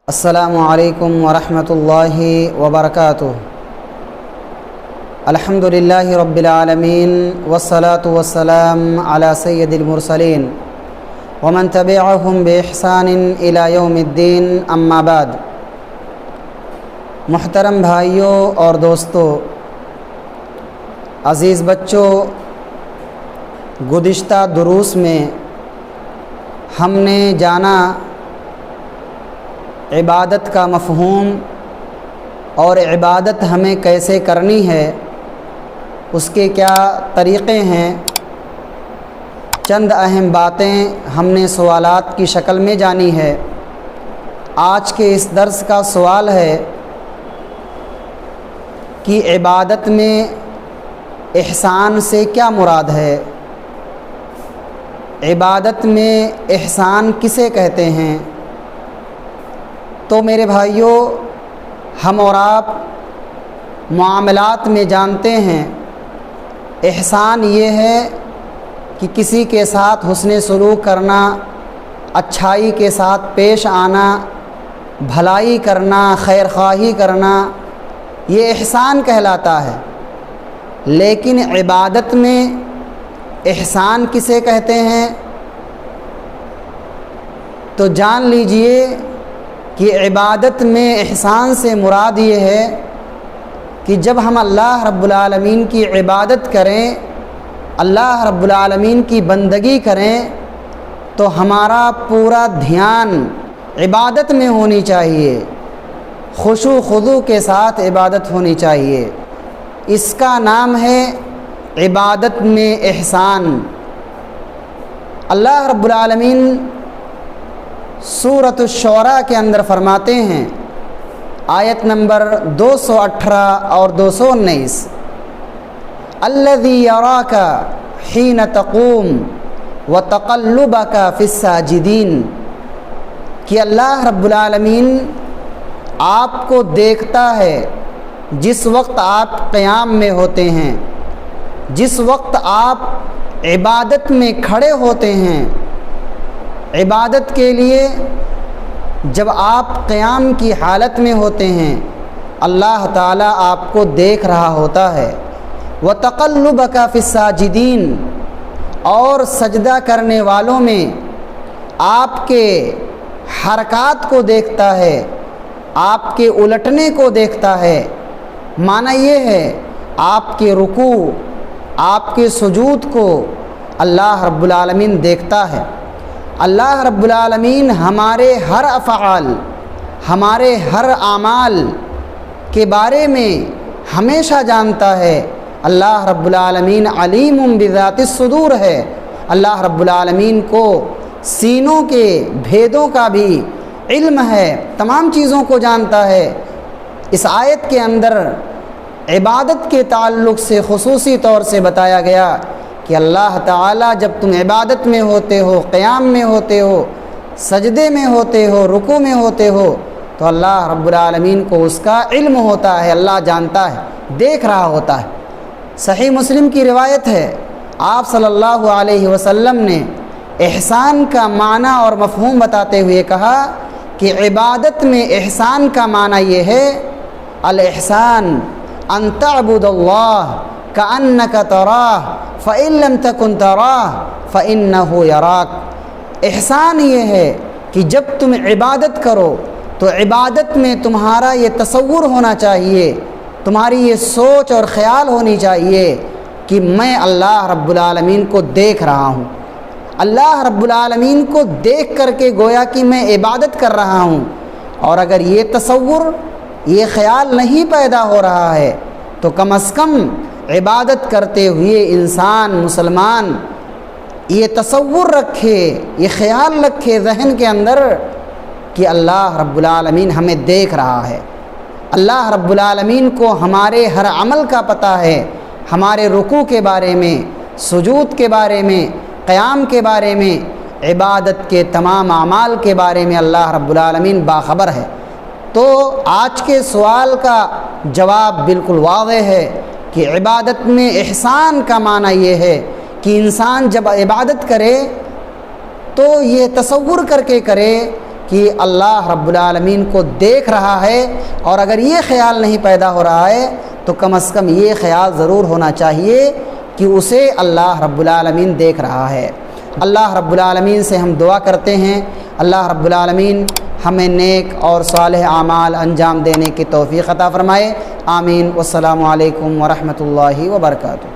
السلام علیکم ورحمۃ اللہ وبرکاتہ۔ الحمد للہ رب العالمین والصلاة والسلام علی سید المرسلین ومن تبعهم بإحسان الی یوم الدین، اما بعد۔ محترم بھائیوں اور دوستوں، عزیز بچوں، گزشتہ دروس میں ہم نے جانا عبادت کا مفہوم اور عبادت ہمیں کیسے کرنی ہے، اس کے کیا طریقے ہیں۔ چند اہم باتیں ہم نے سوالات کی شکل میں جانی ہے۔ آج کے اس درس کا سوال ہے کہ عبادت میں احسان سے کیا مراد ہے؟ عبادت میں احسان کسے کہتے ہیں؟ تو میرے بھائیوں، ہم اور آپ معاملات میں جانتے ہیں احسان یہ ہے کہ کسی کے ساتھ حسن سلوک کرنا، اچھائی کے ساتھ پیش آنا، بھلائی کرنا، خیر خواہی کرنا، یہ احسان کہلاتا ہے۔ لیکن عبادت میں احسان کسے کہتے ہیں؟ تو جان لیجئے کہ عبادت میں احسان سے مراد یہ ہے کہ جب ہم اللہ رب العالمین کی عبادت کریں، اللہ رب العالمین کی بندگی کریں، تو ہمارا پورا دھیان عبادت میں ہونی چاہیے، خشوع خضوع کے ساتھ عبادت ہونی چاہیے۔ اس کا نام ہے عبادت میں احسان۔ اللہ رب العالمین سورۃ الشعراء کے اندر فرماتے ہیں، آیت نمبر 218 اور 219، الذی یراک حین تقوم وتقلبک فی الساجدین، کہ اللہ رب العالمین آپ کو دیکھتا ہے جس وقت آپ قیام میں ہوتے ہیں، جس وقت آپ عبادت میں کھڑے ہوتے ہیں۔ عبادت کے لیے جب آپ قیام کی حالت میں ہوتے ہیں، اللہ تعالیٰ آپ کو دیکھ رہا ہوتا ہے۔ وَتَقَلُّبَكَ فِي السَّاجِدِينَ، اور سجدہ کرنے والوں میں آپ کے حرکات کو دیکھتا ہے، آپ کے الٹنے کو دیکھتا ہے۔ معنی یہ ہے آپ کے رکوع، آپ کے سجود کو اللہ رب العالمین دیکھتا ہے۔ اللہ رب العالمین ہمارے ہر افعال، ہمارے ہر اعمال کے بارے میں ہمیشہ جانتا ہے۔ اللہ رب العالمین علیم بذات الصدور ہے۔ اللہ رب العالمین کو سینوں کے بھیدوں کا بھی علم ہے، تمام چیزوں کو جانتا ہے۔ اس آیت کے اندر عبادت کے تعلق سے خصوصی طور سے بتایا گیا کہ اللہ تعالیٰ جب تم عبادت میں ہوتے ہو، قیام میں ہوتے ہو، سجدے میں ہوتے ہو، رکوع میں ہوتے ہو، تو اللہ رب العالمین کو اس کا علم ہوتا ہے، اللہ جانتا ہے، دیکھ رہا ہوتا ہے۔ صحیح مسلم کی روایت ہے، آپ صلی اللہ علیہ وسلم نے احسان کا معنی اور مفہوم بتاتے ہوئے کہا کہ عبادت میں احسان کا معنی یہ ہے، الاحسان ان تعبد اللہ کأنک تراہ فإن لم تکن تراہ فإنہ یراک۔ احسان یہ ہے کہ جب تم عبادت کرو تو عبادت میں تمہارا یہ تصور ہونا چاہیے، تمہاری یہ سوچ اور خیال ہونی چاہیے کہ میں اللہ رب العالمین کو دیکھ رہا ہوں۔ اللہ رب العالمین کو دیکھ کر کے گویا کہ میں عبادت کر رہا ہوں۔ اور اگر یہ تصور، یہ خیال نہیں پیدا ہو رہا ہے تو کم از کم عبادت کرتے ہوئے انسان مسلمان یہ تصور رکھے، یہ خیال رکھے ذہن کے اندر کہ اللہ رب العالمین ہمیں دیکھ رہا ہے۔ اللہ رب العالمین کو ہمارے ہر عمل کا پتہ ہے، ہمارے رکوع کے بارے میں، سجود کے بارے میں، قیام کے بارے میں، عبادت کے تمام اعمال کے بارے میں اللہ رب العالمین باخبر ہے۔ تو آج کے سوال کا جواب بالکل واضح ہے کہ عبادت میں احسان کا معنی یہ ہے کہ انسان جب عبادت کرے تو یہ تصور کر کے کرے کہ اللہ رب العالمین کو دیکھ رہا ہے، اور اگر یہ خیال نہیں پیدا ہو رہا ہے تو کم از کم یہ خیال ضرور ہونا چاہیے کہ اسے اللہ رب العالمین دیکھ رہا ہے۔ اللہ رب العالمین سے ہم دعا کرتے ہیں، اللہ رب العالمین ہمیں نیک اور صالح اعمال انجام دینے کی توفیق عطا فرمائے، آمین۔ والسلام علیکم ورحمۃ اللہ وبرکاتہ۔